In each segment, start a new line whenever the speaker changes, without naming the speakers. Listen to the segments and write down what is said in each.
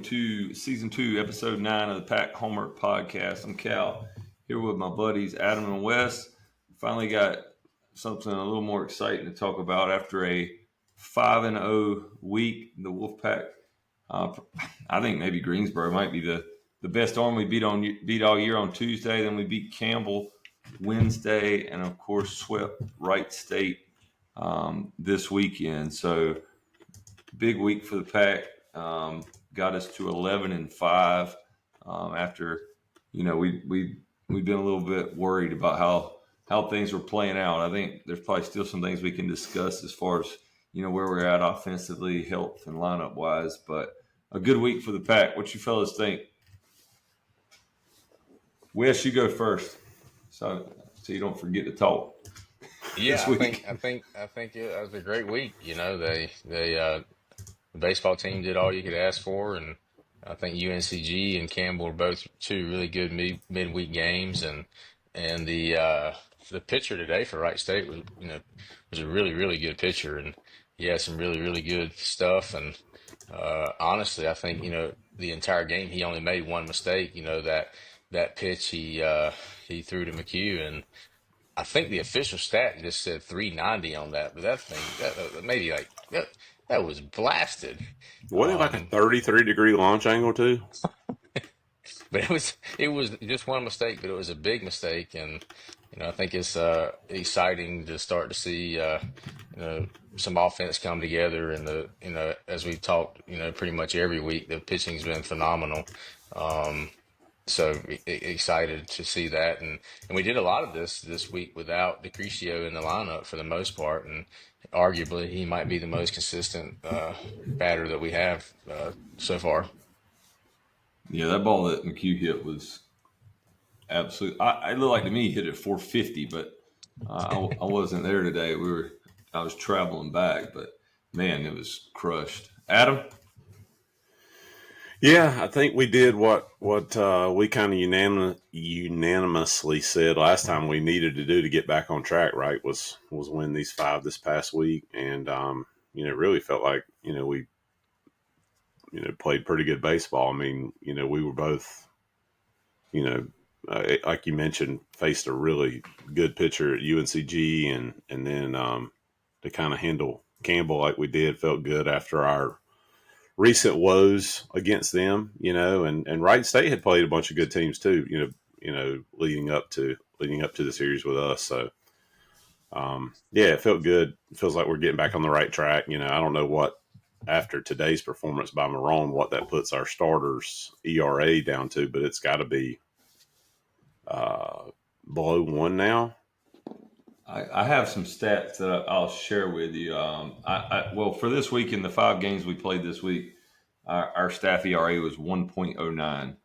to Season 2, Episode 9 of the Pack Homework Podcast. I'm Cal, here with my buddies Adam and Wes. Finally got something a little more exciting to talk about after a 5-0 week. The Wolfpack, I think maybe Greensboro might be the best arm we beat all year on Tuesday. Then we beat Campbell Wednesday, and of course swept Wright State this weekend. So big week for the Pack. Got us to 11-5 after we've been a little bit worried about how things were playing out. I think there's probably still some things we can discuss as far as where we're at offensively, health, and lineup wise. But a good week for the Pack. What you fellas think? Wes, you go first, so you don't forget to talk.
Yeah, I think it was a great week. The baseball team did all you could ask for, and I think UNCG and Campbell are both two really good midweek games, and the pitcher today for Wright State was a really really good pitcher, and he had some really really good stuff. And honestly, I think the entire game he only made one mistake. That pitch he threw to McHugh, and I think the official stat just said 390 on that, but that thing that maybe like that was blasted.
Wasn't it like a 33-degree launch angle too?
But it was just one mistake, but it was a big mistake, and I think it's exciting to start to see some offense come together, and as we've talked pretty much every week, the pitching's been phenomenal. So excited to see that, and we did a lot of this week without Decrecio in the lineup for the most part, and arguably he might be the most consistent batter that we have so far.
Yeah, that ball that McHugh hit was absolute. It looked like to me he hit it 450, but I wasn't there today. I was traveling back, but man, it was crushed. Adam?
Yeah, I think we did what we kind of unanimously said last time we needed to do to get back on track. Right, was win these 5 this past week, and it really felt like we played pretty good baseball. I mean, we were both like you mentioned, faced a really good pitcher at UNCG, and then to kind of handle Campbell like we did felt good after our recent woes against them, and Wright State had played a bunch of good teams too, leading up to the series with us. So, yeah, it felt good. It feels like we're getting back on the right track. I don't know what, after today's performance by Marone, what that puts our starters ERA down to, but it's got to be below 1 now.
I have some stats that I'll share with you. Well, for this week, in the 5 games we played this week, our staff ERA was 1.09.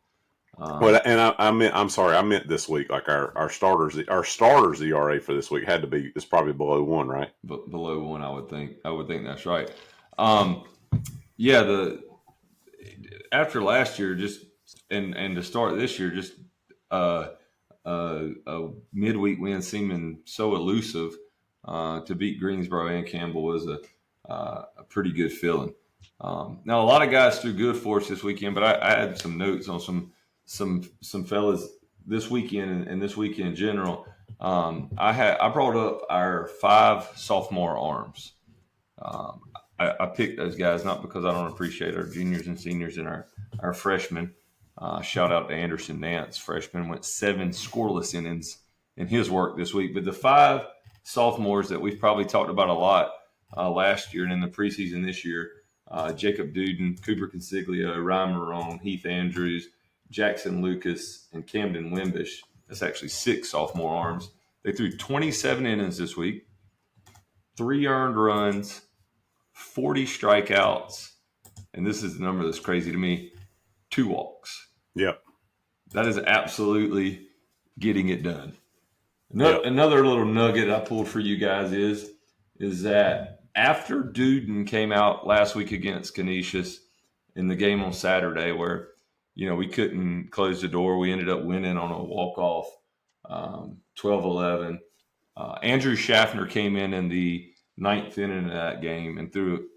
Well, and I meant this week. Like our starters ERA for this week it's probably below 1, right?
But below 1, I would think that's right. Yeah, after last year, just and to start this year, just a midweek win seeming so elusive to beat Greensboro and Campbell was a pretty good feeling. Now a lot of guys threw good for us this weekend, but I had some notes on some fellas this weekend and this weekend in general. I brought up our 5 sophomore arms. I picked those guys not because I don't appreciate our juniors and seniors and our freshmen. Shout out to Anderson Nance. Freshman went 7 scoreless innings in his work this week. But the 5 sophomores that we've probably talked about a lot last year and in the preseason this year, Jacob Duden, Cooper Consiglio, Ryan Marone, Heath Andrews, Jackson Lucas, and Camden Wimbish. That's actually 6 sophomore arms. They threw 27 innings this week, 3 earned runs, 40 strikeouts, and this is the number that's crazy to me, 2 walks.
Yep.
That is absolutely getting it done. Another little nugget I pulled for you guys is that after Duden came out last week against Canisius in the game on Saturday where, we couldn't close the door, we ended up winning on a walk-off 12-11. Andrew Schaffner came in the 9th inning of that game and threw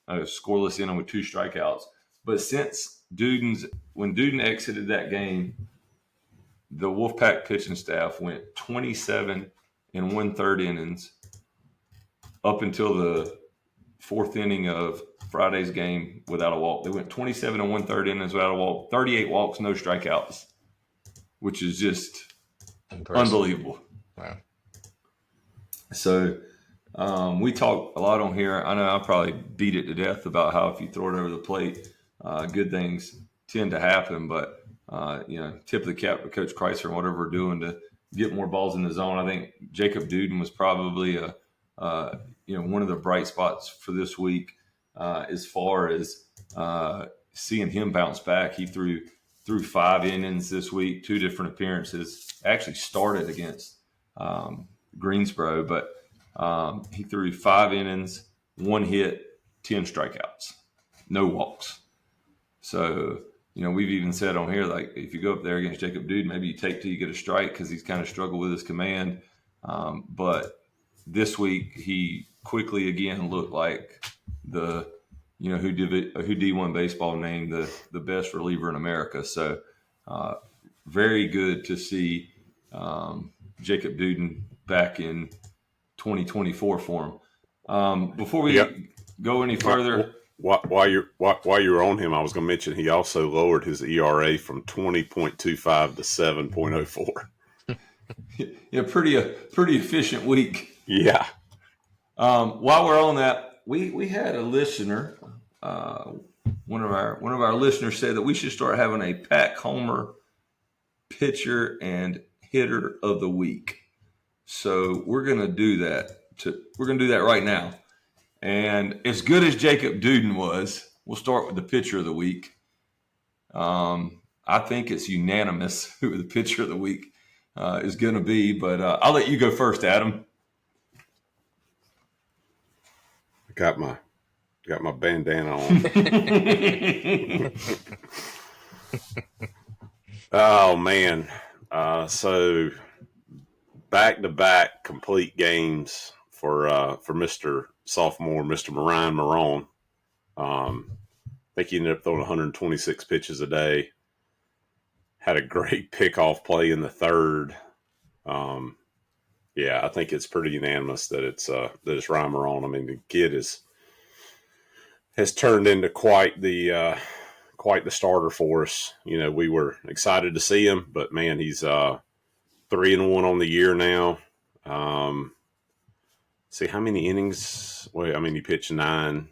a scoreless inning with 2 strikeouts. But since when Duden exited that game, the Wolfpack pitching staff went 27 and 1/3 innings up until the fourth inning of Friday's game without a walk. They went 27 and 1/3 innings without a walk, 38 walks, no strikeouts, which is just unbelievable.
Wow.
So we talk a lot on here. I know I probably beat it to death about how if you throw it over the plate, good things tend to happen. But tip of the cap to Coach Chrysler and whatever we're doing to get more balls in the zone. I think Jacob Duden was probably one of the bright spots for this week as far as seeing him bounce back. He threw 5 innings this week, 2 different appearances. Actually started against Greensboro, but he threw 5 innings, 1 hit, 10 strikeouts, no walks. So, we've even said on here, like, if you go up there against Jacob Duden, maybe you take till you get a strike because he's kind of struggled with his command. But this week, he quickly again looked like who D1 baseball named the best reliever in America. So, very good to see Jacob Duden back in 2024 for him. Before we go any further,
while you're on him, I was going to mention he also lowered his ERA from 20.25 to 7.04.
Yeah, pretty efficient week.
Yeah.
While we're on that, we had a listener. One of our listeners said that we should start having a Pat Homer pitcher and hitter of the week. So we're gonna do that. We're gonna do that right now. And as good as Jacob Duden was, we'll start with the pitcher of the week. I think it's unanimous who the pitcher of the week is going to be, but I'll let you go first, Adam.
Got my bandana on. Oh man. So back-to-back complete games for Mr. Sophomore, Mr. Marone. I think he ended up throwing 126 pitches a day. Had a great pickoff play in the third. I think it's pretty unanimous that it's Ryan Marone. I mean, the kid has turned into quite the starter for us. We were excited to see him, but man, he's 3-1 on the year now. See how many innings? Well, I mean, he pitched 9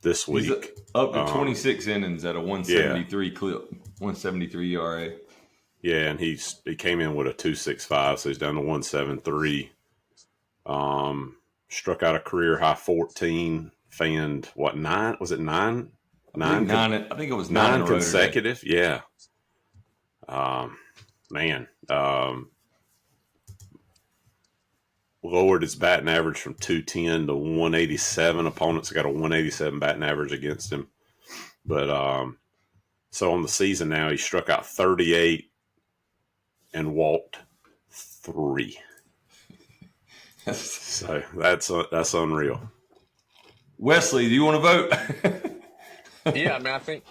this week.
He's up to 26 innings at a 173 clip, 173 ERA.
Yeah, and he came in with a 2.65, so he's down to 1.73. Struck out a career high 14. Fanned 9? Was it 9?
I think it was
9 consecutive. Yeah. Man. Lowered his batting average from 210 to 187. Opponents got a 187 batting average against him. But so on the season now, he struck out 38 and walked 3. So that's unreal.
Wesley, do you want to vote?
Yeah, I mean, I think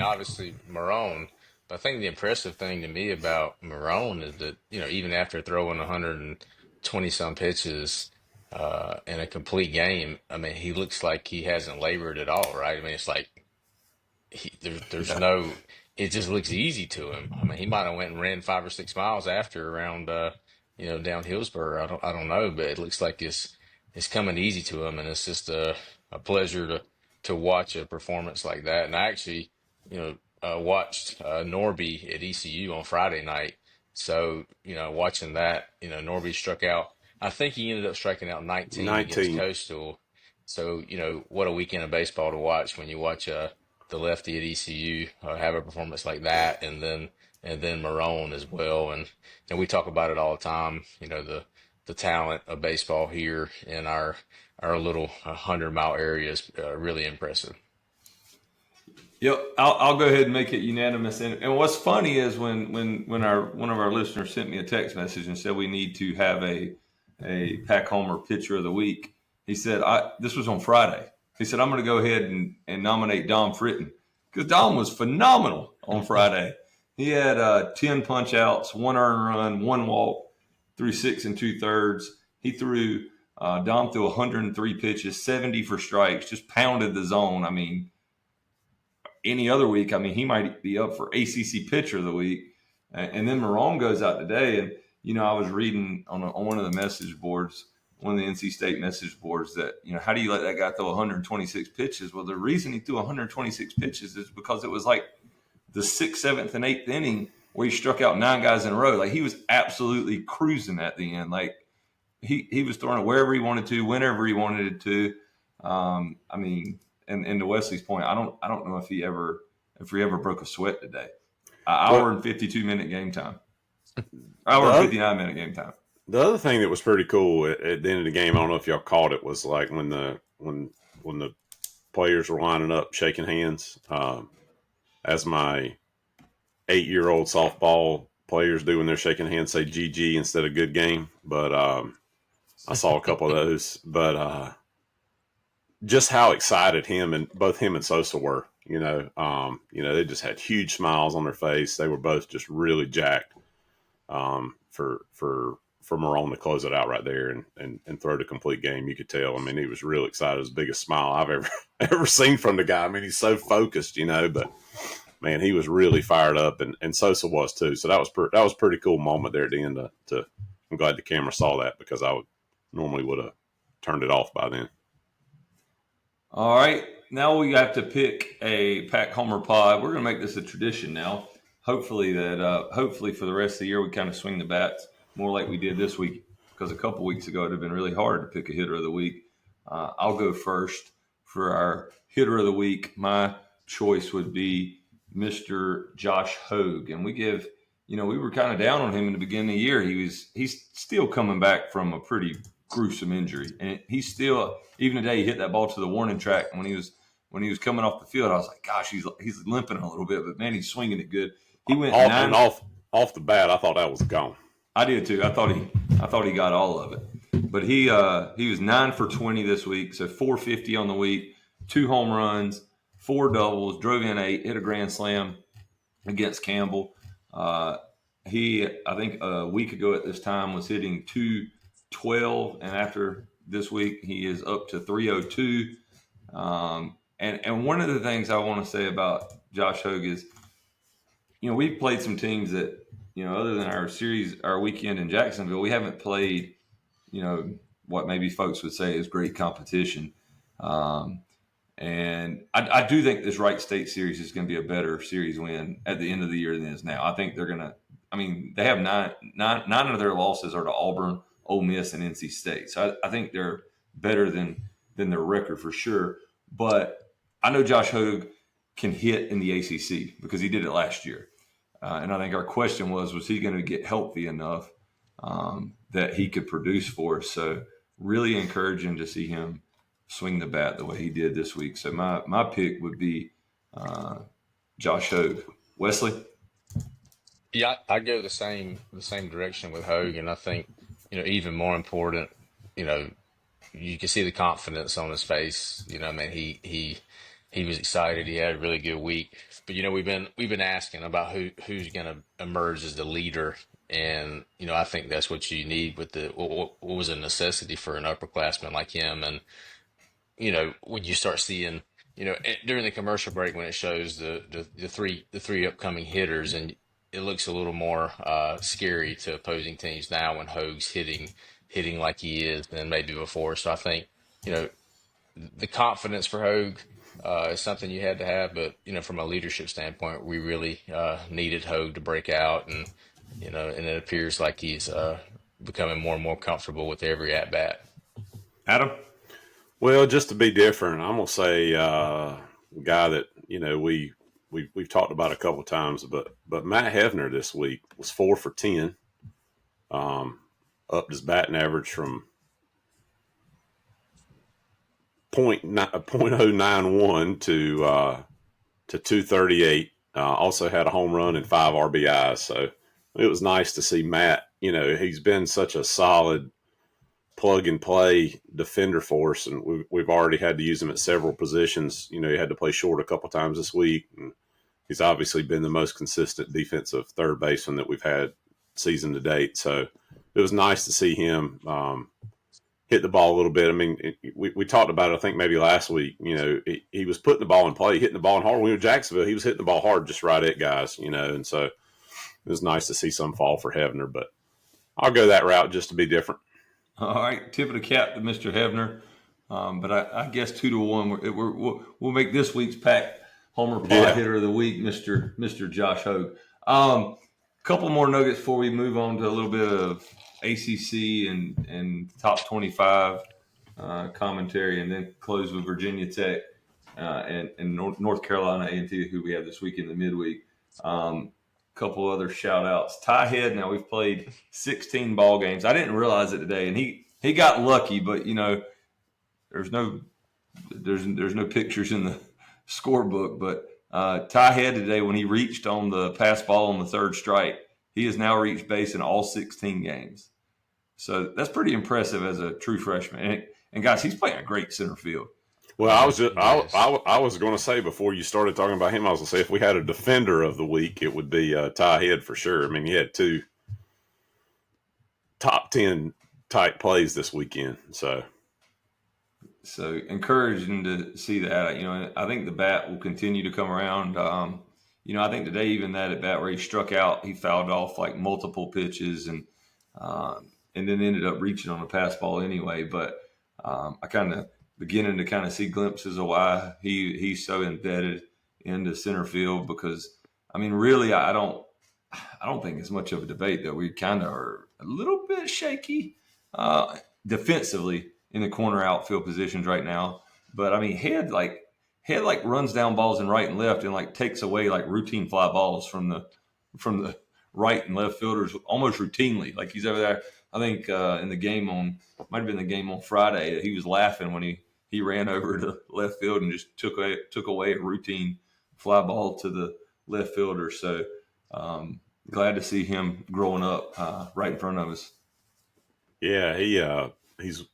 obviously Marone, but I think the impressive thing to me about Marone is that, even after throwing 120 some pitches in a complete game, I mean, he looks like he hasn't labored at all, right? I mean, it's like there's no, it just looks easy to him. I mean, he might have went and ran 5 or 6 miles after around down Hillsborough. I don't know, but it looks like it's coming easy to him, and it's just a pleasure to watch a performance like that. And I actually, watched Norby at ECU on Friday night. So, watching that, Norby struck out. I think he ended up striking out 19 against Coastal. So, what a weekend of baseball to watch when you watch the lefty at ECU have a performance like that, and then Marone as well. And we talk about it all the time. The talent of baseball here in our little 100-mile area is really impressive.
Yep, I'll go ahead and make it unanimous. And what's funny is when one of our listeners sent me a text message and said we need to have a Pack Homer pitcher of the week. He said this was on Friday. He said, I'm going to go ahead and nominate Dom Fritton because Dom was phenomenal on Friday. He had 10 punch outs, 1 earned run, 1 walk, threw 6 2/3. He threw Dom threw 103 pitches, 70 for strikes, just pounded the zone. I mean, any other week, I mean, he might be up for ACC Pitcher of the Week. And then Marone goes out today, and I was reading on one of the message boards, one of the NC State message boards, that how do you let that guy throw 126 pitches? Well, the reason he threw 126 pitches is because it was like the 6th, 7th, and 8th inning where he struck out 9 guys in a row. Like, he was absolutely cruising at the end. Like, he was throwing it wherever he wanted to, whenever he wanted it to. I mean, and to Wesley's point, I don't know if he ever broke a sweat today. Hour and 52-minute game time. Hour and 59-minute game time.
The other thing that was pretty cool at the end of the game, I don't know if y'all caught it, was like when the players were lining up, shaking hands. As my 8-year-old softball players do when they're shaking hands, say GG instead of good game. But I saw a couple of those. But just how excited both him and Sosa were. They just had huge smiles on their face. They were both just really jacked for Marone to close it out right there and throw the complete game. You could tell. I mean, he was real excited. It was the biggest smile I've ever seen from the guy. I mean, he's so focused, but man, he was really fired up, and Sosa was too. So that was a pretty cool moment there at the end. I'm glad the camera saw that because I normally would have turned it off by then.
All right. Now we have to pick a Pack Homer pod. We're going to make this a tradition now. Hopefully for the rest of the year we kind of swing the bats more like we did this week, because a couple weeks ago it had been really hard to pick a hitter of the week. I'll go first for our hitter of the week. My choice would be Mr. Josh Hogue, and we were kind of down on him in the beginning of the year. He's still coming back from a pretty gruesome injury, and he's still, even today, he hit that ball to the warning track. And when he was coming off the field, I was like, gosh, he's limping a little bit, but man, he's swinging it good. He went
off the bat. I thought that was gone.
I did too. I thought he got all of it, but he was 9 for 20 this week, so 450 on the week, 2 home runs, 4 doubles, drove in 8, hit a grand slam against Campbell. I think a week ago at this time was hitting 212, and after this week he is up to 302. And one of the things I want to say about Josh Hogue is, we've played some teams that, other than our weekend in Jacksonville, we haven't played, what maybe folks would say is great competition. And I do think this Wright State series is going to be a better series win at the end of the year than it is now. I think they're going to, they have nine of their losses are to Auburn, Ole Miss, and NC State. So I think they're better than their record for sure. But I know Josh Hogue can hit in the ACC because he did it last year. And I think our question was he going to get healthy enough that he could produce for us? So really encouraging to see him swing the bat the way he did this week. So my pick would be Josh Hogue. Wesley?
Yeah, I go the same direction with Hogue, and I think even more important, you can see the confidence on his face. He was excited. He had a really good week. But we've been asking about who's going to emerge as the leader, and I think that's what you need with what was a necessity for an upperclassman like him. And when you start seeing during the commercial break when it shows the three upcoming hitters, and it looks a little more scary to opposing teams now when Hogue's hitting like he is than maybe before. So I think the confidence for Hogue is something you had to have, but from a leadership standpoint, we really needed Hogue to break out, and and it appears like he's becoming more and more comfortable with every at bat.
Adam?
Well, just to be different, I'm gonna say guy that we've talked about a couple of times, but Matt Hefner this week was 4 for 10, upped his batting average from .091 to 238. Also had a home run and 5 RBIs. So it was nice to see Matt. He's been such a solid plug and play defender for us, and we've already had to use him at several positions. You know, he had to play short a couple times this week, and he's obviously been the most consistent defensive third baseman that we've had season to date. So it was nice to see him hit the ball a little bit. I mean, we talked about it, I think maybe last week. You know, he was putting the ball in play, hitting the ball hard. When we were in Jacksonville, he was hitting the ball hard just right at guys, you know, and so it was nice to see some fall for Hebner, but I'll go that route just to be different.
All right, tip of the cap to Mr. Hebner. But I guess 2-1. We'll make this week's pack homer pod hitter of the week, Mr. Josh Hogue. Couple more nuggets before we move on to a little bit of ACC and top 25 commentary, and then close with Virginia Tech and North Carolina A&T, who we have this week in the midweek. Couple other shout outs. Ty Head, now we've played 16 ball games. I didn't realize it today, and he got lucky, but you know, there's no pictures in the scorebook. But Ty Head today, when he reached on the pass ball on the third strike, he has now reached base in all 16 games. So that's pretty impressive as a true freshman. And guys, he's playing a great center field.
Well, I was going to say before you started talking about him, I was going to say if we had a defender of the week, it would be Ty Head for sure. I mean, he had 2 top 10 type plays this weekend. So
encouraging to see that. You know, I think the bat will continue to come around. You know, I think today even that at bat where he struck out, he fouled off like multiple pitches and then ended up reaching on a pass ball anyway. But I kind of beginning to kind of see glimpses of why he's so embedded into center field, because I mean, really, I don't think it's much of a debate that we kind of are a little bit shaky defensively in the corner outfield positions right now. But I mean, Head runs down balls in right and left and like takes away like routine fly balls from the right and left fielders almost routinely. Like he's over there. I think in the game might have been the game on Friday, he was laughing when he ran over to left field and just took away a routine fly ball to the left fielder. So glad to see him growing up right in front of us.
Yeah, he's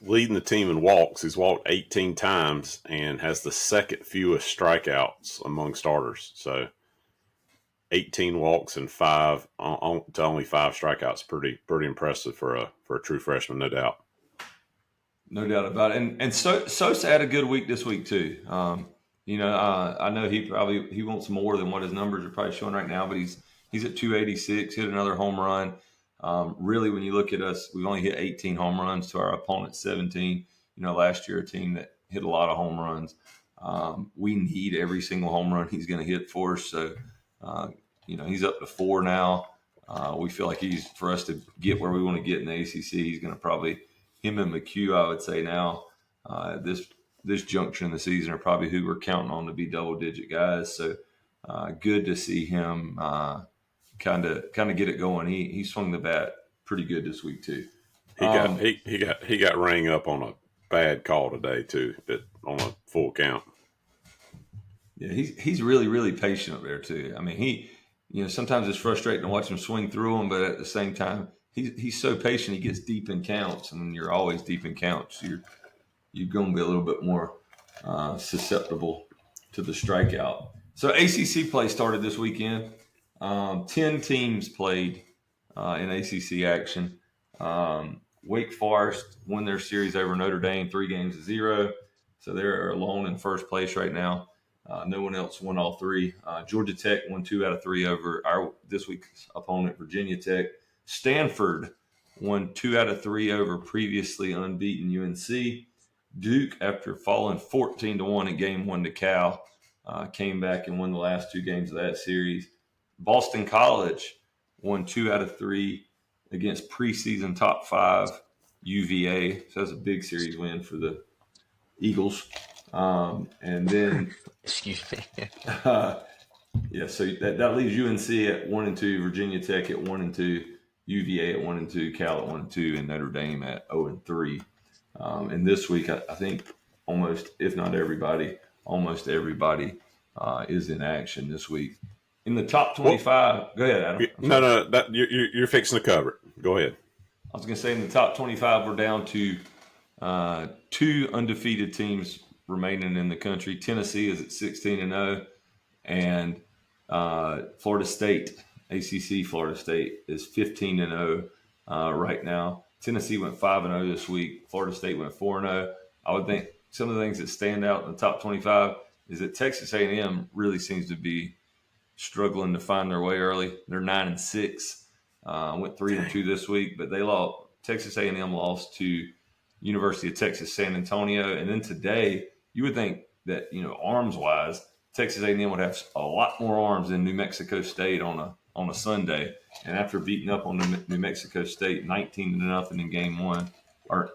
leading the team in walks. He's walked 18 times and has the second fewest strikeouts among starters. So 18 walks and 5 to only 5 strikeouts. Pretty impressive for a true freshman, no doubt.
No doubt about it. And Sosa had a good week this week too. You know, I know he wants more than what his numbers are probably showing right now, but he's at 286, hit another home run. Really, when you look at us, we've only hit 18 home runs to our opponent's 17. You know, last year a team that hit a lot of home runs. We need every single home run he's going to hit for us. So, you know, he's up to 4 now. We feel like for us to get where we want to get in the ACC, he's going to probably, him and McHugh, I would say now, this juncture in the season are probably who we're counting on to be double-digit guys. So good to see him kind of get it going. He swung the bat pretty good this week too.
He got rang up on a bad call today too, on a full count.
Yeah, he's really, really patient up there too. I mean, you know, sometimes it's frustrating to watch him swing through them, but at the same time, he's so patient. He gets deep in counts, and you're always deep in counts. You're going to be a little bit more susceptible to the strikeout. So ACC play started this weekend. 10 teams played in ACC action. Wake Forest won their series over Notre Dame 3-0. So they're alone in first place right now. No one else won all 3. Georgia Tech won 2 out of 3 over this week's opponent, Virginia Tech. Stanford won 2 out of 3 over previously unbeaten UNC. Duke, after falling 14-1 in game 1 to Cal, came back and won the last 2 games of that series. Boston College won 2 out of 3 against preseason top 5 UVA. So that's a big series win for the Eagles. And then,
excuse me.
Yeah, so that leaves UNC at 1-2, Virginia Tech at 1-2, UVA at 1-2, Cal at 1-2, and Notre Dame at 0-3. And this week, I think almost everybody is in action this week. In the top 25, go ahead, Adam.
No, you're fixing to cover it. Go ahead.
I was going to say in the top 25, we're down to 2 undefeated teams remaining in the country. Tennessee is at 16-0, and Florida State, ACC Florida State, is 15-0 right now. Tennessee went 5-0 this week. Florida State went 4-0. I would think some of the things that stand out in the top 25 is that Texas A&M really seems to be struggling to find their way early. They're 9-6. Went 3-2 this week, but they lost. Texas A&M lost to University of Texas San Antonio, and then today you would think that arms wise, Texas A&M would have a lot more arms than New Mexico State on a Sunday. And after beating up on New Mexico State 19-0 in game 1,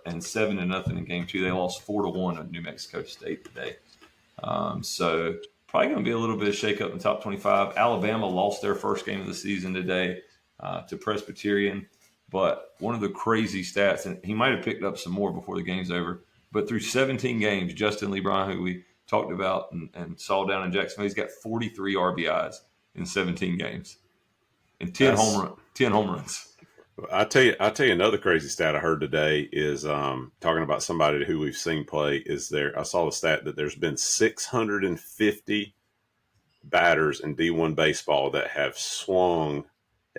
and 7-0 in game 2, they lost 4-1 on New Mexico State today. So probably going to be a little bit of shakeup in the top 25. Alabama lost their first game of the season today to Presbyterian. But one of the crazy stats, and he might have picked up some more before the game's over, but through 17 games, Justin LeBron, who we talked about and saw down in Jacksonville, he's got 43 RBIs in 17 games and 10 home runs.
I tell you another crazy stat I heard today is talking about somebody who we've seen play. I saw the stat that there's been 650 batters in D1 baseball that have swung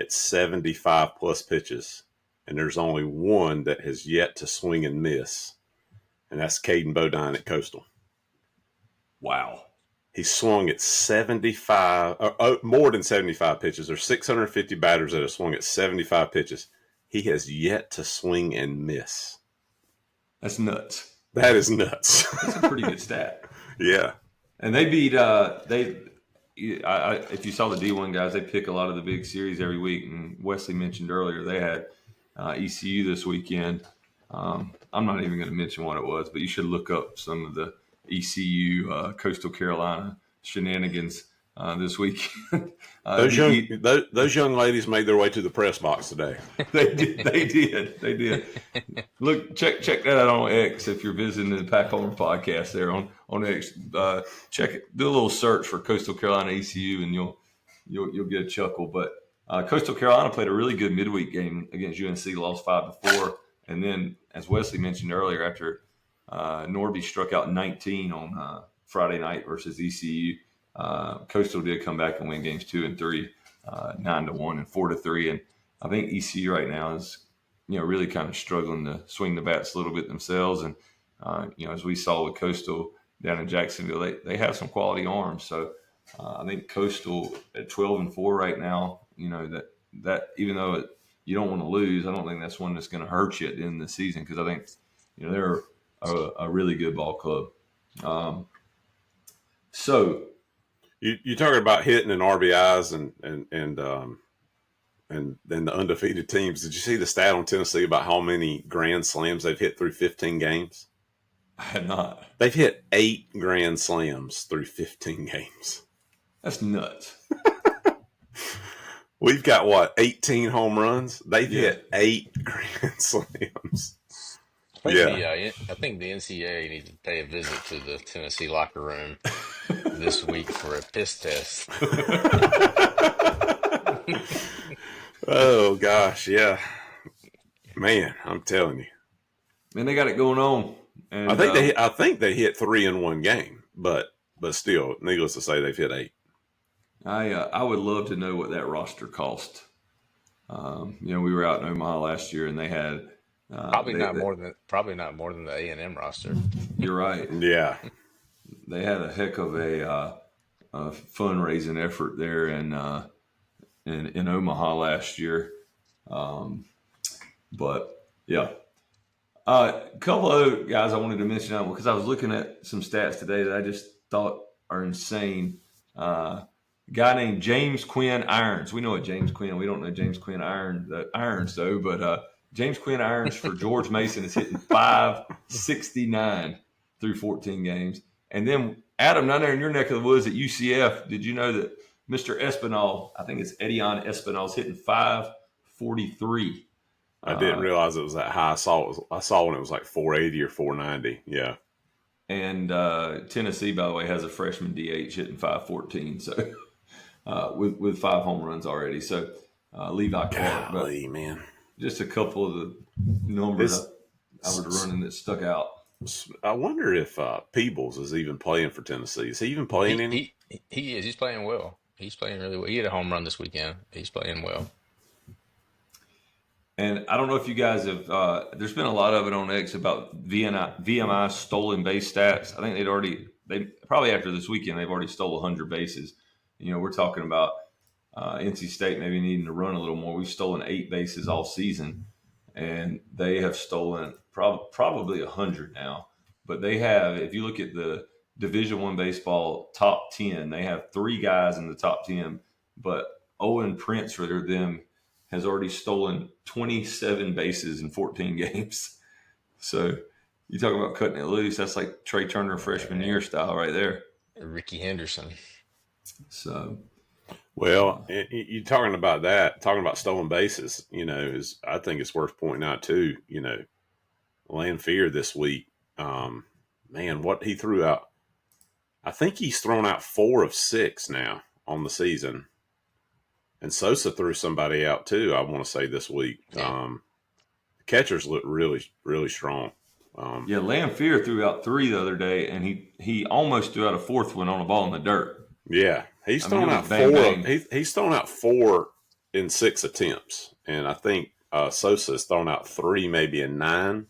at 75 plus pitches, and there's only one that has yet to swing and miss, and that's Caden Bodine at Coastal.
Wow.
He swung at 75, more than 75 pitches. There's 650 batters that have swung at 75 pitches. He has yet to swing and miss.
That's nuts.
That is nuts.
That's a pretty good stat.
Yeah.
And they beat if you saw the D1 guys, they pick a lot of the big series every week. And Wesley mentioned earlier they had ECU this weekend. I'm not even going to mention what it was, but you should look up some of the ECU Coastal Carolina shenanigans this week.
Those young ladies made their way to the press box today.
They did. Look, check that out on X if you're visiting the Pack Homer podcast there on X. Check it. Do a little search for Coastal Carolina ECU, and you'll get a chuckle. But Coastal Carolina played a really good midweek game against UNC, lost 5-4, and then as Wesley mentioned earlier, after Norby struck out 19 on Friday night versus ECU. Coastal did come back and win games 2 and 3, 9-1 and 4-3. And I think ECU right now is, really kind of struggling to swing the bats a little bit themselves. And, as we saw with Coastal down in Jacksonville, they have some quality arms. So I think Coastal at 12-4 right now, that even though you don't want to lose, I don't think that's one that's going to hurt you at the end of the season, because I think, they're a really good ball club. So
you're talking about hitting and RBIs and then the undefeated teams. Did you see the stat on Tennessee about how many grand slams they've hit through 15 games?
I had not.
They've hit 8 grand slams through 15 games.
That's nuts.
We've got 18 home runs? They've hit 8 grand slams.
I think the NCAA needs to pay a visit to the Tennessee locker room this week for a piss test.
Oh gosh, yeah, man, I'm telling you.
Man, they got it going on. And
I think they hit 3 in one game, but still, needless to say, they've hit 8.
I would love to know what that roster cost. We were out in Omaha last year, and they had.
Probably not more than the A&M roster.
You're right.
Yeah,
they had a heck of a fundraising effort there in Omaha last year. But yeah, a couple other guys I wanted to mention because I was looking at some stats today that I just thought are insane. A guy named James Quinn Irons. We know a James Quinn. We don't know James Quinn Irons though, but. James Quinn Irons for George Mason is hitting .569 through 14 games. And then, Adam, down there in your neck of the woods at UCF, did you know that Mr. Espinal, I think it's Edion Espinal, is hitting .543?
I didn't realize it was that high. I saw when it was like 480 or 490. Yeah.
And Tennessee, by the way, has a freshman DH hitting .514. So with 5 home runs already. So Levi Clark.
Golly, man.
just a couple of the numbers I was running that stuck out.
I wonder if Peebles is even playing for Tennessee. Is he even playing any?
He is. He's playing well. He's playing really well. He had a home run this weekend. He's playing well.
And I don't know if you guys have. There's been a lot of it on X about VMI stolen base stats. I think they probably after this weekend they've already stole 100 bases. You know, we're talking about NC State maybe needing to run a little more. We've stolen 8 bases all season, and they have stolen probably 100 now. But they have, if you look at the Division One baseball top 10, they have 3 guys in the top 10, but Owen Prince, rather them, has already stolen 27 bases in 14 games. So you talk about cutting it loose. That's like Trey Turner freshman year style right there.
Ricky Henderson.
So,
well, you talking about stolen bases, you know, I think it's worth pointing out too, you know, Lanphier this week, man, what he threw out. I think he's thrown out 4 of 6 now on the season. And Sosa threw somebody out too, I want to say this week.
Yeah.
The catchers look really, really strong.
yeah, Lanphier threw out 3 the other day, and he almost threw out a 4th one on a ball in the dirt.
Yeah, he's thrown out
bang,
4.
bang.
He's thrown out 4 in 6 attempts, and I think Sosa has thrown out 3 maybe in 9.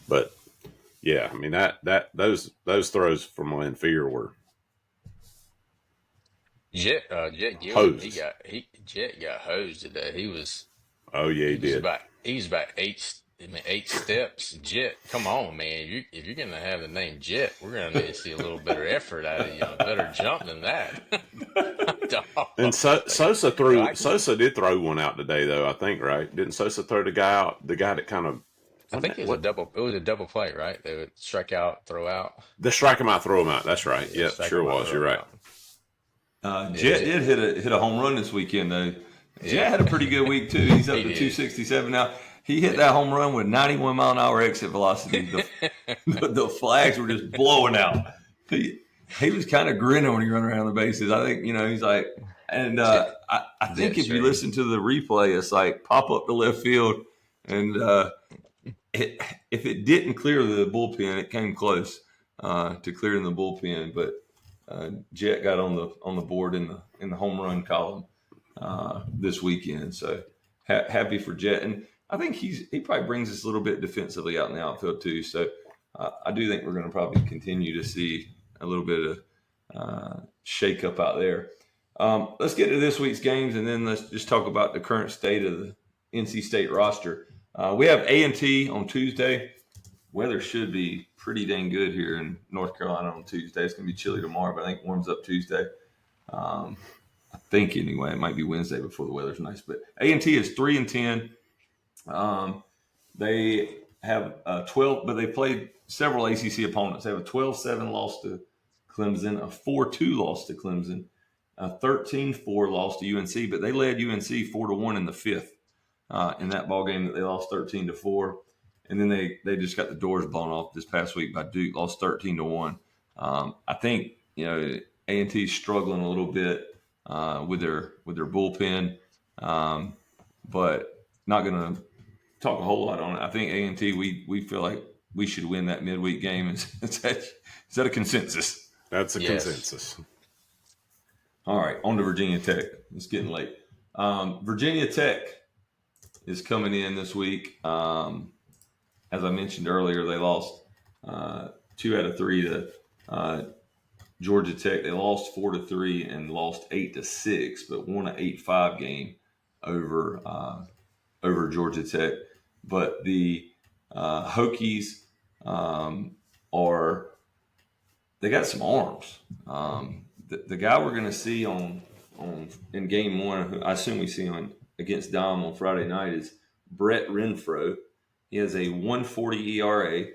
But yeah, I mean those throws from Lanphier were
Jet Gilliam,
hosed.
Jet got hosed today. He was
Oh yeah, he did.
he was about 8 steps. Jet, come on, man! If you're gonna have the name Jet, we're gonna need to see a little better effort out of you, a better jump than that.
And Sosa did throw one out today though, I think, right? Didn't Sosa throw the guy out? The guy that kind of
I think it was a double play, right? They would strike out, throw out.
The strike him out, throw him out. That's right.
Yeah,
Yep, sure was. You're right.
Jet did hit a home run this weekend though. Jet had a pretty good week too. He's up to 267 now. He hit that home run with 91 mile an hour exit velocity. The flags were just blowing out. He was kind of grinning when he ran around the bases. I think, you know, he's like, and I think if you listen to the replay, it's like pop up to left field, and if it didn't clear the bullpen, it came close to clearing the bullpen, but Jet got on the board in the home run column this weekend. So happy for Jet, and I think he probably brings us a little bit defensively out in the outfield too. So I do think we're going to probably continue to see a little bit of shake up out there. Let's get to this week's games, and then let's just talk about the current state of the NC State roster. We have A&T on Tuesday. Weather should be pretty dang good here in North Carolina on Tuesday. It's going to be chilly tomorrow, but I think it warms up Tuesday. I think anyway. It might be Wednesday before the weather's nice. But A&T is 3-10. They have 12, but they played several ACC opponents. They have a 12-7 loss to Clemson, a 4-2 loss to Clemson, a 13-4 loss to UNC, but they led UNC 4-1 in the 5th in that ball game that they lost 13-4. And then they just got the doors blown off this past week by Duke, lost 13-1. I think, you know, A&T is struggling a little bit with their bullpen, but not going to talk a whole lot on it. I think A&T, we feel like we should win that midweek game. Is that a consensus?
That's a consensus.
All right, on to Virginia Tech. It's getting late. Virginia Tech is coming in this week. As I mentioned earlier, they lost 2 out of 3 to Georgia Tech. They lost 4-3 and lost 8-6, but won an 8-5 game over Georgia Tech. But the Hokies they got some arms. The guy we're going to see in game 1, who I assume we see against Dom on Friday night, is Brett Renfro. He has a 1.40 ERA.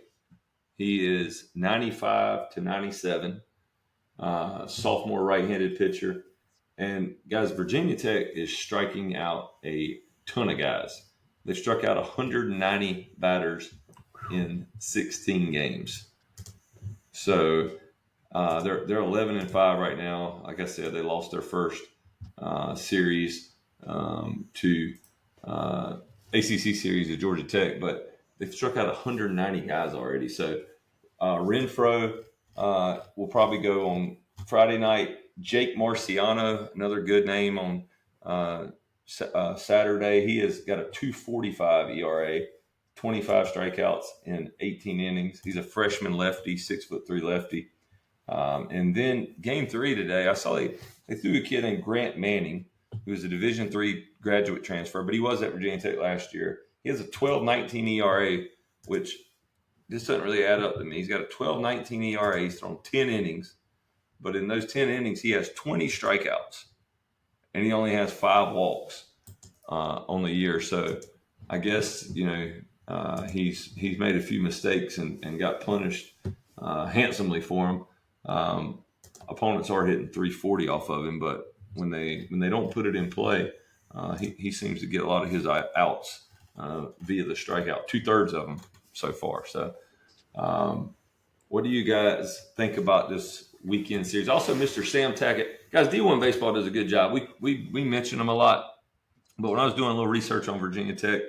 He is 95-97, sophomore right-handed pitcher. And guys, Virginia Tech is striking out a ton of guys. They've struck out 190 batters in 16 games. So they're 11-5 right now. Like I said, they lost their first series to ACC series at Georgia Tech, but they've struck out 190 guys already. So Renfro will probably go on Friday night. Jake Marciano, another good name on Saturday. He has got a 2.45 ERA, 25 strikeouts in 18 innings. He's a freshman lefty, 6'3" lefty. And then game 3 today, I saw they threw a kid named Grant Manning, who was a Division III graduate transfer, but he was at Virginia Tech last year. He has a 12.19 ERA, which this doesn't really add up to me. He's got a 12.19 ERA. He's thrown 10 innings, but in those 10 innings, he has 20 strikeouts, and he only has 5 walks on the year. So I guess he's made a few mistakes and got punished handsomely for them. Opponents are hitting 340 off of him, but when they don't put it in play, he seems to get a lot of his outs via the strikeout. 2/3 of them so far. So, what do you guys think about this weekend series? Also, Mr. Sam Tackett, guys. D1 baseball does a good job. We mention him a lot, but when I was doing a little research on Virginia Tech,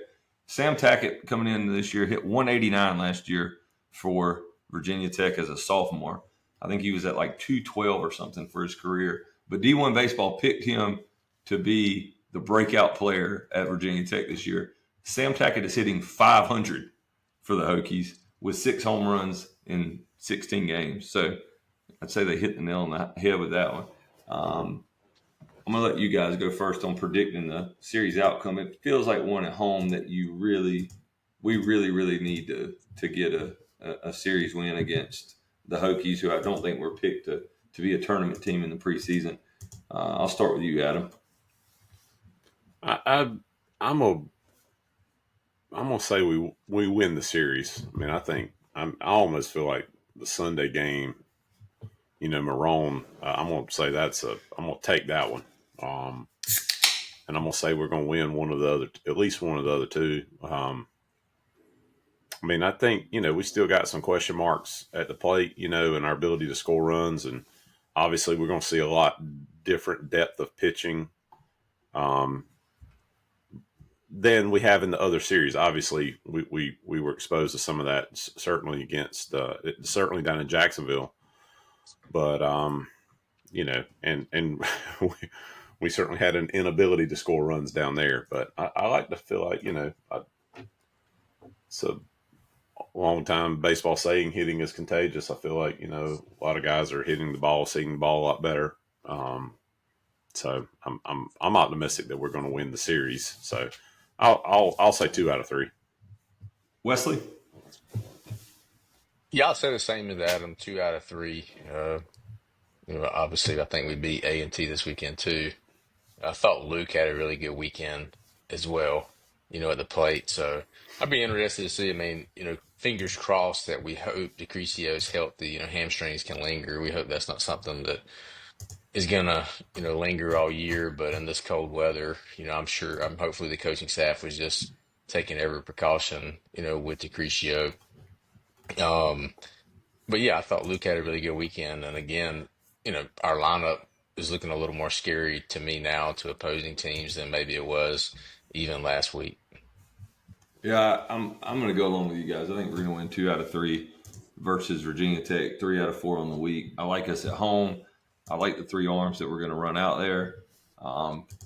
Sam Tackett coming in this year hit 189 last year for Virginia Tech as a sophomore. I think he was at like 212 or something for his career. But D1 baseball picked him to be the breakout player at Virginia Tech this year. Sam Tackett is hitting 500 for the Hokies with 6 home runs in 16 games. So I'd say they hit the nail on the head with that one. I'm going to let you guys go first on predicting the series outcome. It feels like one at home that we really need to get a series win against the Hokies, who I don't think were picked to be a tournament team in the preseason. I'll start with you, Adam.
I'm gonna say we win the series. I mean, I almost feel like the Sunday game, Marone. I'm gonna say I'm gonna take that one. And I'm gonna say we're gonna win at least one of the other two. I mean, I think, we still got some question marks at the plate, and our ability to score runs. And obviously we're going to see a lot different depth of pitching than we have in the other series. Obviously, we were exposed to some of that, certainly certainly down in Jacksonville. But, and we certainly had an inability to score runs down there. But I like to feel like, it's a long time baseball saying, hitting is contagious. I feel like, a lot of guys are hitting the ball, seeing the ball a lot better. So I'm optimistic that we're going to win the series. So I'll say 2 out of 3.
Wesley?
Yeah, I'll say the same as Adam, 2 out of 3. Obviously, I think we beat A&T this weekend too. I thought Luke had a really good weekend as well, at the plate. So I'd be interested to see. I mean, fingers crossed that we hope DeCricio's healthy. Hamstrings can linger. We hope that's not something that is gonna, linger all year. But in this cold weather, I'm hopefully the coaching staff was just taking every precaution, with DeCricio. But yeah, I thought Luke had a really good weekend. And again, our lineup is looking a little more scary to me now to opposing teams than maybe it was even last week.
Yeah, I'm going to go along with you guys. I think we're going to win 2 out of 3 versus Virginia Tech, 3 out of 4 on the week. I like us at home. I like the 3 arms that we're going to run out there.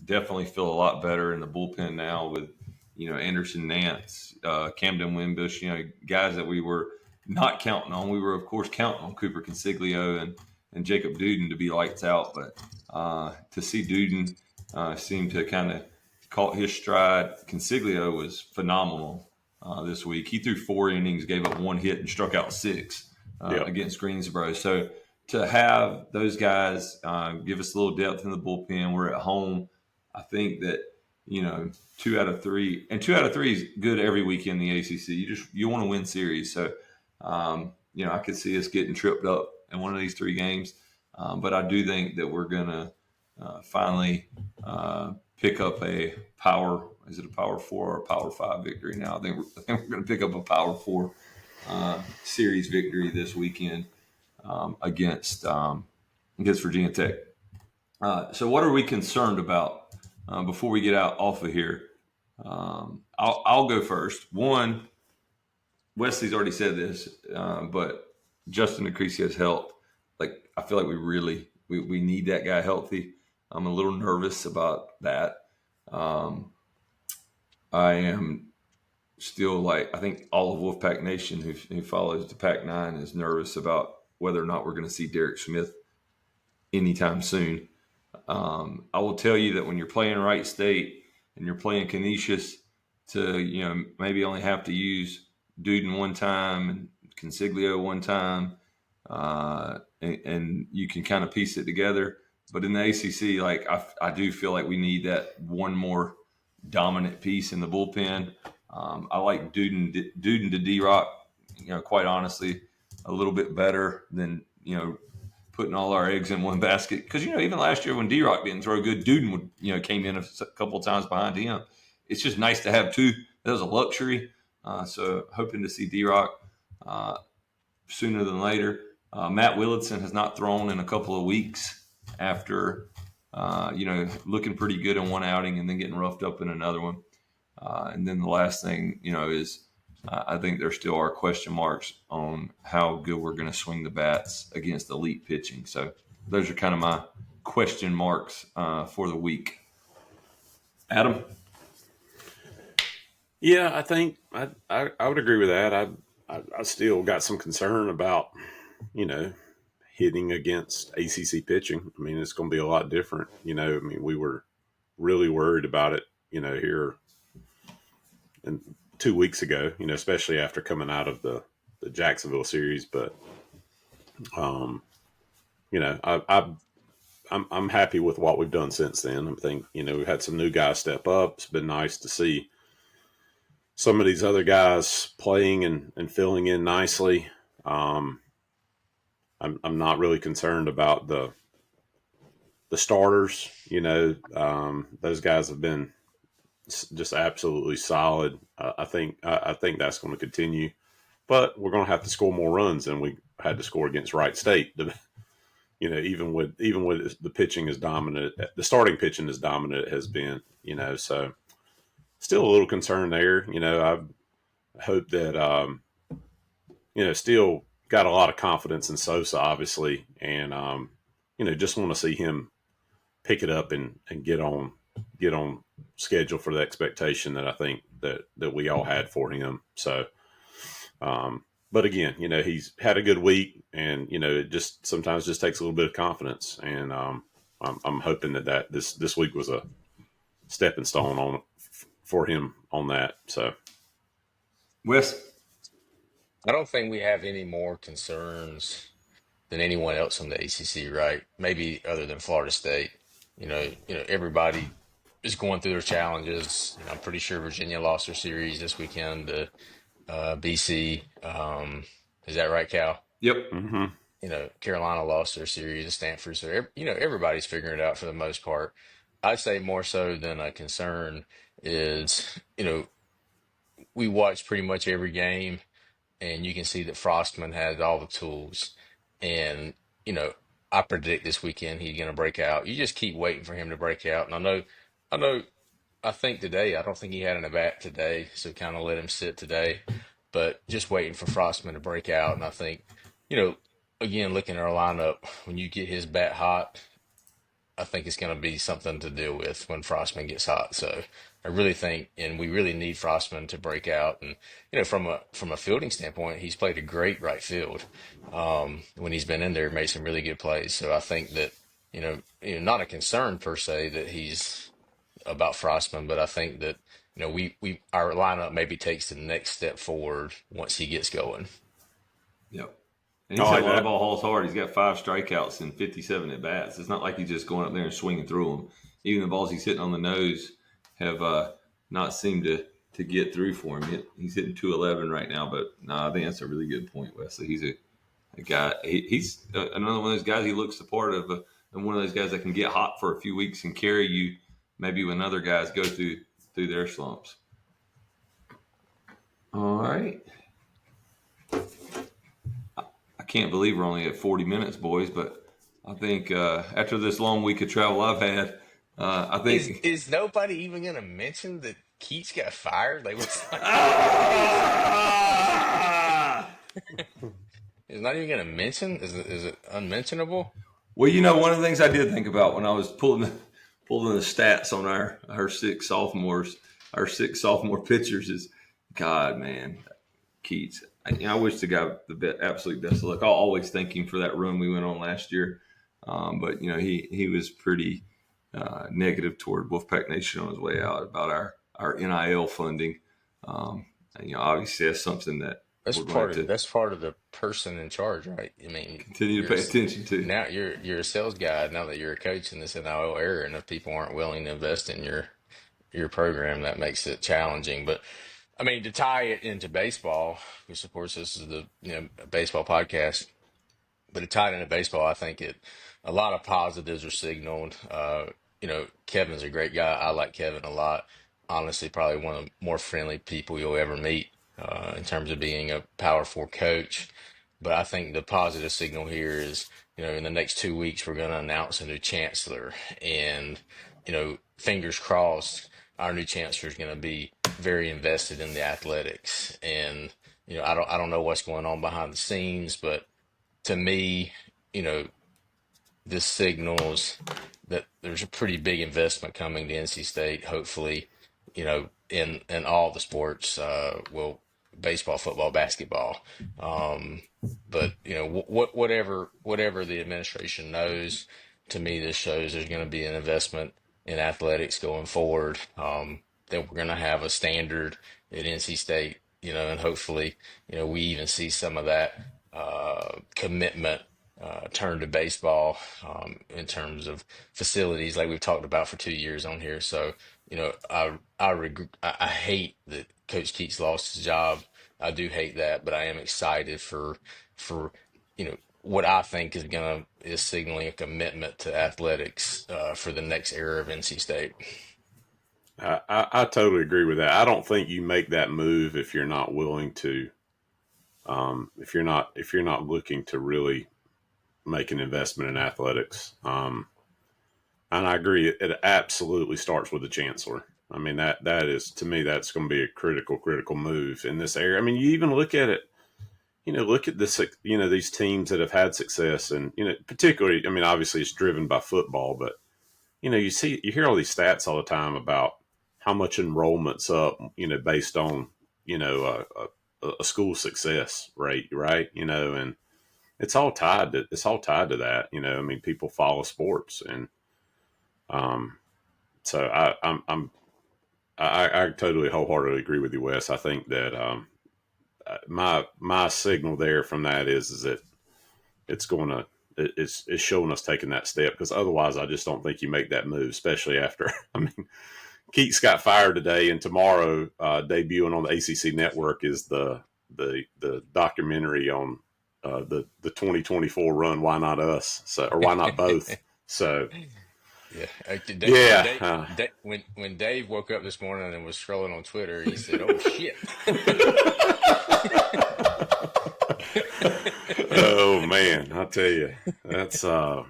Definitely feel a lot better in the bullpen now with, Anderson Nance, Camden Wimbush, guys that we were not counting on. We were, of course, counting on Cooper Consiglio and Jacob Duden to be lights out. But to see Duden seem to kind of caught his stride. Consiglio was phenomenal this week. He threw 4 innings, gave up 1 hit, and struck out 6 against Greensboro. So to have those guys give us a little depth in the bullpen, we're at home. I think that 2 out of 3, and 2 out of 3 is good every week in the ACC. You want to win series, so I could see us getting tripped up in one of these 3 games. But I do think that we're gonna finally pick up a power. Is it a power 4 or a power 5 victory now? I think we're going to pick up a power 4 series victory this weekend against Virginia Tech. So what are we concerned about before we get out off of here. I'll go first. One, Wesley's already said this, but Justin Decrecia's health. Like I feel like we need that guy healthy. I'm a little nervous about that. Um, I am still like I think all of Wolfpack Nation who follows the Pac-9 is nervous about whether or not we're going to see Derek Smith anytime soon. I will tell you that when you're playing Wright State and you're playing Canisius to maybe only have to use Duden one time and Consiglio one time, and you can kind of piece it together. But in the ACC, like I do feel like we need that one more dominant piece in the bullpen. I like Duden to D-Rock, quite honestly, a little bit better than, putting all our eggs in one basket. Because, even last year when D-Rock didn't throw good, Duden would, came in a couple of times behind him. It's just nice to have two. That was a luxury. So hoping to see D-Rock sooner than later. Matt Willardson has not thrown in a couple of weeks after, looking pretty good in one outing and then getting roughed up in another one. And then the last thing, is I think there still are question marks on how good we're going to swing the bats against elite pitching. So those are kind of my question marks for the week. Adam?
Yeah, I think I would agree with that. I still got some concern about, hitting against ACC pitching. I mean, it's going to be a lot different. We were really worried about it, here and 2 weeks ago, especially after coming out of the Jacksonville series. But, I'm happy with what we've done since then. I think, we've had some new guys step up. It's been nice to see some of these other guys playing and filling in nicely. I'm not really concerned about the starters. Those guys have been just absolutely solid. I think that's going to continue, but we're going to have to score more runs than we had to score against Wright State. Even with the pitching is dominant, the starting pitching is dominant. It has been, so still a little concern there. I hope that still got a lot of confidence in Sosa, obviously, and just want to see him pick it up and get on schedule for the expectation that I think that we all had for him. So, but again, he's had a good week, and it just sometimes just takes a little bit of confidence, and I'm hoping that this week was a stepping stone for him on that. So,
Wes?
I don't think we have any more concerns than anyone else on the ACC, right? Maybe other than Florida State. Everybody is going through their challenges. I'm pretty sure Virginia lost their series this weekend to BC. Is that right, Cal?
Yep.
mm-hmm.
Carolina lost their series to Stanford. So, everybody's figuring it out for the most part. I'd say more so than a concern is, we watch pretty much every game, and you can see that Frostman has all the tools. And, I predict this weekend he's going to break out. You just keep waiting for him to break out. And I think today, I don't think he had an at-bat today, so kind of let him sit today. But just waiting for Frostman to break out. And I think, again, looking at our lineup, when you get his bat hot, I think it's going to be something to deal with when Frostman gets hot. So I really think, and we really need Frostman to break out. And from a fielding standpoint, he's played a great right field when he's been in there, made some really good plays. So I think that not a concern per se that he's about Frostman, but I think that we our lineup maybe takes the next step forward once he gets going.
Yep. And he's hit a lot of ball hauls hard. He's got 5 strikeouts and 57 at bats. It's not like he's just going up there and swinging through them. Even the balls he's hitting on the nose have not seemed to get through for him. He's hitting 211 right now, but I think that's a really good point, Wesley. He's a guy. He's another one of those guys. He looks the part of and one of those guys that can get hot for a few weeks and carry you maybe when other guys go through their slumps. All right. I can't believe we're only at 40 minutes, boys, but I think after this long week of travel I've had, I
Is
think.
is nobody even gonna mention that Keats got fired? Like, what's like?
Ah!
It's not even gonna mention. Is it unmentionable?
Well, one of the things I did think about when I was pulling the stats on our six sophomore pitchers is, God, man, Keats. I wish the guy absolute best of luck. I'll always thank him for that run we went on last year. But he was pretty negative toward Wolfpack Nation on his way out about our NIL funding. Obviously that's something that
That's
we're going to have
part of
to
that's part of the person in charge, right? I mean,
continue to pay attention to.
now you're a sales guy now that you're a coach in this NIL era, and if people aren't willing to invest in your program, that makes it challenging. But I mean, to tie it into baseball, which of course this is the baseball podcast, but to tie it into baseball, I think a lot of positives are signaled. Kevin's a great guy. I like Kevin a lot. Honestly, probably one of the more friendly people you'll ever meet in terms of being a Power Four coach. But I think the positive signal here is, in the next 2 weeks, we're going to announce a new chancellor, and fingers crossed, our new chancellor is going to be very invested in the athletics. And I don't know what's going on behind the scenes, but to me, you know, this signals that there's a pretty big investment coming to NC State, hopefully, in all the sports, well, baseball, football, basketball. Um, but whatever the administration knows, to me, this shows there's going to be an investment in athletics going forward. That we're going to have a standard at NC State, and hopefully, we even see some of that commitment turn to baseball in terms of facilities, like we've talked about for 2 years on here. So, I hate that Coach Keats lost his job. I do hate that, but I am excited for what I think is signaling a commitment to athletics for the next era of NC State.
I totally agree with that. I don't think you make that move if you're not willing to, if you're not looking to really make an investment in athletics. And I agree, it absolutely starts with the chancellor. I mean, that is, to me, that's going to be a critical move in this area. I mean, you even look at it. Look at this. These teams that have had success, and particularly, I mean, obviously it's driven by football, but you hear all these stats all the time about how much enrollment's up, based on a school success rate, right? And it's all tied to that. I mean, people follow sports, and so I totally wholeheartedly agree with you, Wes. I think that my signal there from that is that it's showing us taking that step, because otherwise I just don't think you make that move, especially after I mean, Keats got fired today, and tomorrow debuting on the ACC network is the documentary on the 2024 run. Why not us? So, or why not both? So
Yeah,
yeah,
when Dave woke up this morning and was scrolling on Twitter, he said, "Oh shit."
oh man, I tell you, that's I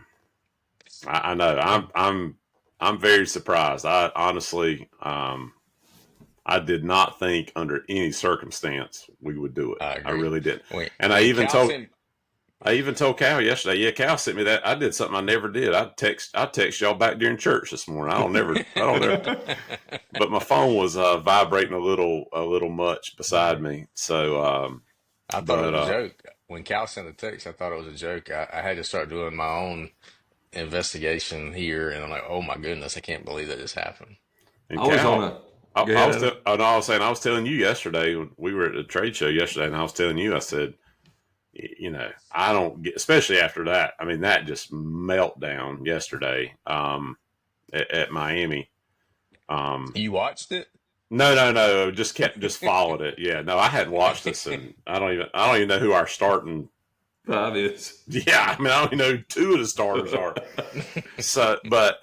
know I'm very surprised. I honestly, I did not think under any circumstance we would do it.
I
I
agree.
really did.
When
And
when Calvin,
I even told Cal yesterday. Yeah, Cal sent me that. I did something I never did. I text y'all back during church this morning. I don't never. But my phone was vibrating a little much beside me. So,
I thought it
but
was a joke. When Cal sent the text, I thought it was a joke. I had to start doing my own investigation here, and I'm like, oh my goodness, I can't believe that just happened.
and
I was on
Cal,
a
I,
Go
I
ahead,
was
Adam.
no, I was saying, I was telling you yesterday when we were at a trade show yesterday, and I was telling you, I said, I don't get, especially after that. I mean, that just meltdown yesterday at Miami.
You watched it?
No. Just followed it. Yeah, no, I hadn't watched this, and I don't even know who our starting.
That is.
Yeah, I mean, I don't even know who two of the stars are. So, but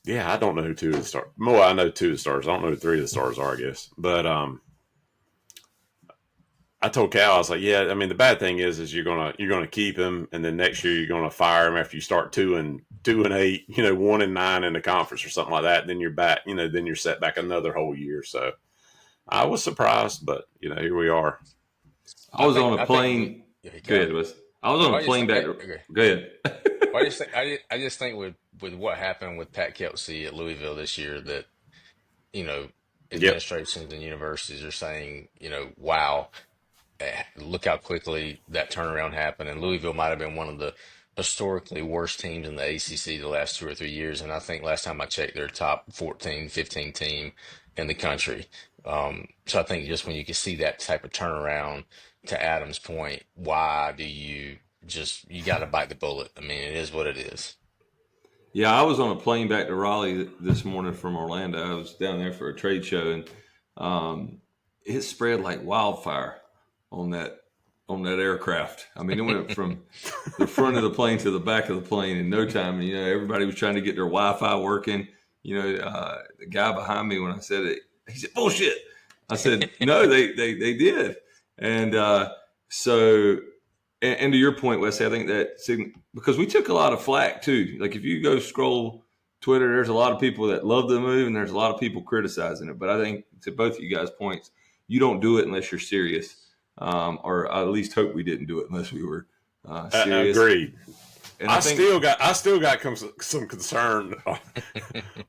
yeah, I don't know who two of the stars. Well, I know two of the stars. I don't know who three of the stars are, I guess. But I told Cal, I was like, yeah, I mean, the bad thing is you're gonna keep him, and then next year you're gonna fire him after you start 2-8, 1-9 in the conference or something like that. And then you're back, then you're set back another whole year. So I was surprised, but here we are.
I was on a plane.
Yeah,
Go ahead, Wes. I was on a plane back.
okay.
Go ahead.
Well, I just think with what happened with Pat Kelsey at Louisville this year, that
Yep.
administrations and universities are saying, wow, look how quickly that turnaround happened. And Louisville might have been one of the historically worst teams in the ACC the last 2 or 3 years. And I think last time I checked, they're top 14, 15 team in the country. So I think just when you can see that type of turnaround, to Adam's point, why do you got to bite the bullet? I mean, it is what it is.
Yeah, I was on a plane back to Raleigh this morning from Orlando. I was down there for a trade show, and it spread like wildfire on that aircraft. I mean, it went from the front of the plane to the back of the plane in no time. And, everybody was trying to get their Wi-Fi working. The guy behind me, when I said it, he said, "Bullshit." I said, "No, they did." And and to your point, Wesley, I think that because we took a lot of flack too. Like if you go scroll Twitter, there's a lot of people that love the move, and there's a lot of people criticizing it. But I think to both of you guys' points, you don't do it unless you're serious, or I at least hope we didn't do it unless we were serious.
Agreed.
And
I still got some concern.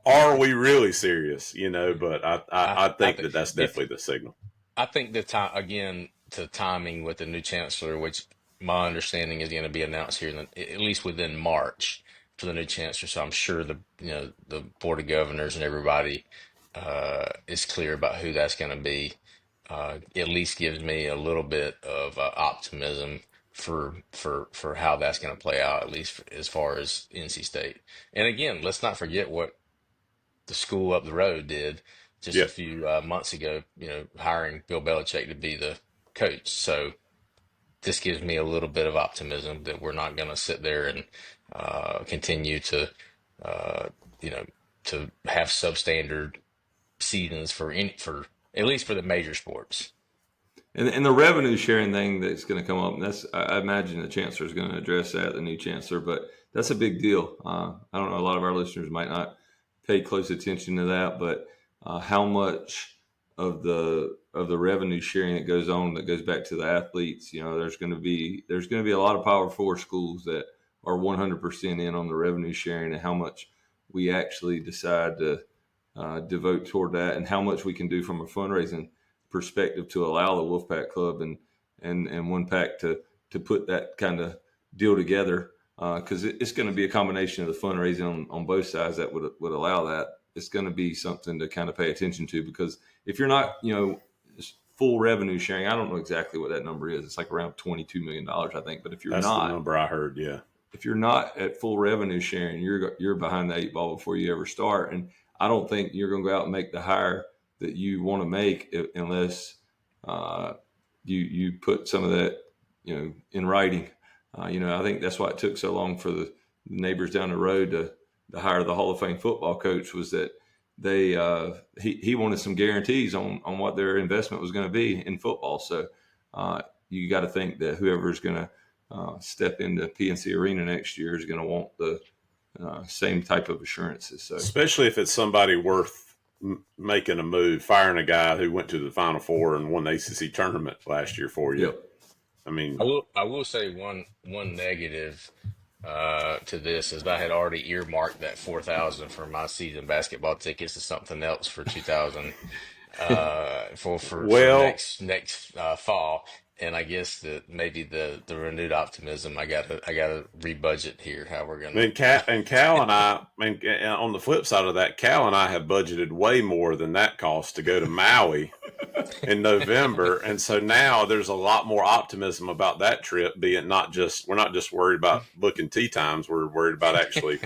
Are we really serious? But I think that's definitely the signal.
I think the time again to timing with the new chancellor, which my understanding is going to be announced here at least within March for the new chancellor. So I'm sure the board of governors and everybody is clear about who that's going to be. At least gives me a little bit of optimism for how that's going to play out, at least as far as NC State. And again, let's not forget what the school up the road did just a few months ago. Hiring Bill Belichick to be the coach. So this gives me a little bit of optimism that we're not going to sit there and continue to to have substandard seasons for at least for the major sports.
And the revenue sharing thing that's going to come up, and I imagine the chancellor is going to address that, the new chancellor, but that's a big deal. I don't know, a lot of our listeners might not pay close attention to that, but how much of the revenue sharing that goes back to the athletes, there's going to be a lot of Power Four schools that are 100% in on the revenue sharing, and how much we actually decide to devote toward that, and how much we can do from a fundraising perspective to allow the Wolfpack Club and One Pack to put that kind of deal together, because it's going to be a combination of the fundraising on both sides that would allow that. It's going to be something to kind of pay attention to, because if you're not, full revenue sharing, I don't know exactly what that number is. It's like around $22 million, I think. But if you're
that's
not,
the number I heard, yeah.
If you're not at full revenue sharing, you're behind the eight ball before you ever start. And I don't think you're going to go out and make the hire that you want to make unless you put some of that, in writing. I think that's why it took so long for the neighbors down the road to hire the Hall of Fame football coach, was that he wanted some guarantees on what their investment was going to be in football. So you got to think that whoever's going to step into PNC Arena next year is going to want the same type of assurances. So
especially if it's somebody worth making a move, firing a guy who went to the Final Four and won the ACC tournament last year for you.
Yep.
I mean,
I will say one negative to this is I had already earmarked that 4,000 for my season basketball tickets to something else for 2000 for next fall. And I guess that maybe the renewed optimism, I gotta rebudget here how we're gonna.
Cal and I, on the flip side of that, Cal and I have budgeted way more than that cost to go to Maui in November, and so now there's a lot more optimism about that trip. We're not just worried about booking tee times; we're worried about actually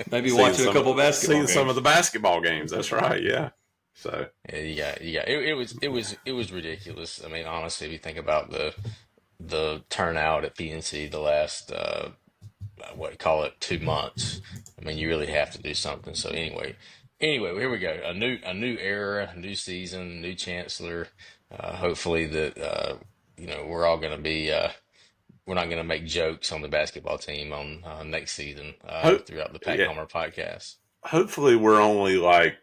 maybe watching a couple of basketball games.
Some of the basketball games. That's right, yeah. So
yeah. It was ridiculous. I mean, honestly, if you think about the turnout at PNC the last 2 months, I mean, you really have to do something. So anyway, here we go. A new era, new season, new chancellor. Hopefully that we're all going to be we're not going to make jokes on the basketball team on next season throughout the Pack
Yeah.
Homer podcast.
Hopefully, we're only like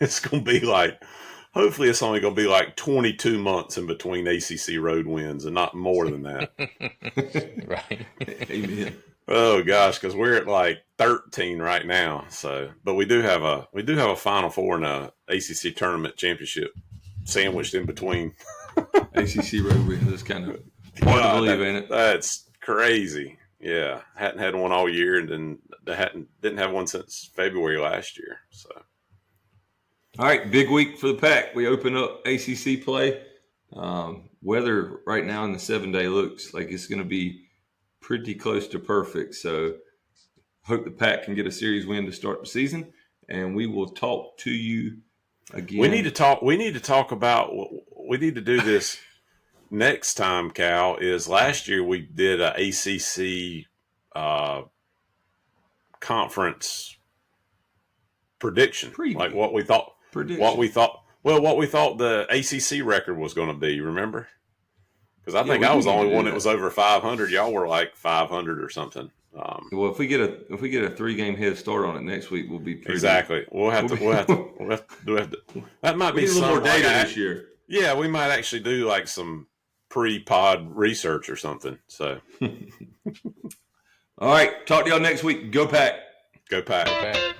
it's going to be like. Hopefully, it's only going to be like 22 months in between ACC road wins, and not more than that.
Right.
Amen.
Oh gosh, because we're at like 13 right now. So, but we do have a Final Four and a ACC tournament championship sandwiched in between.
ACC road wins is kind of hard to believe, ain't it?
That's crazy. Yeah, hadn't had one all year, and then didn't have one since February last year. So,
all right, big week for the Pack. We open up ACC play. Weather right now in the 7-day looks like it's going to be pretty close to perfect. So, hope the Pack can get a series win to start the season, and we will talk to you again.
We need to talk about. We need to do this next time, Cal. Is last year we did a ACC conference prediction,
Preview.
like what we thought.
Prediction.
What we thought the ACC record was going to be. Remember? Because I think I was the only one that was over 500. Y'all were like 500 or something.
Well, if we get a 3-game head start on it next week, we'll be pretty.
Exactly. We'll have to. That might be
a little more data this year.
Yeah, we might actually do like some pre-pod research or something. So,
all right, talk to y'all next week. Go Pack.
Go Pack.
Go Pack.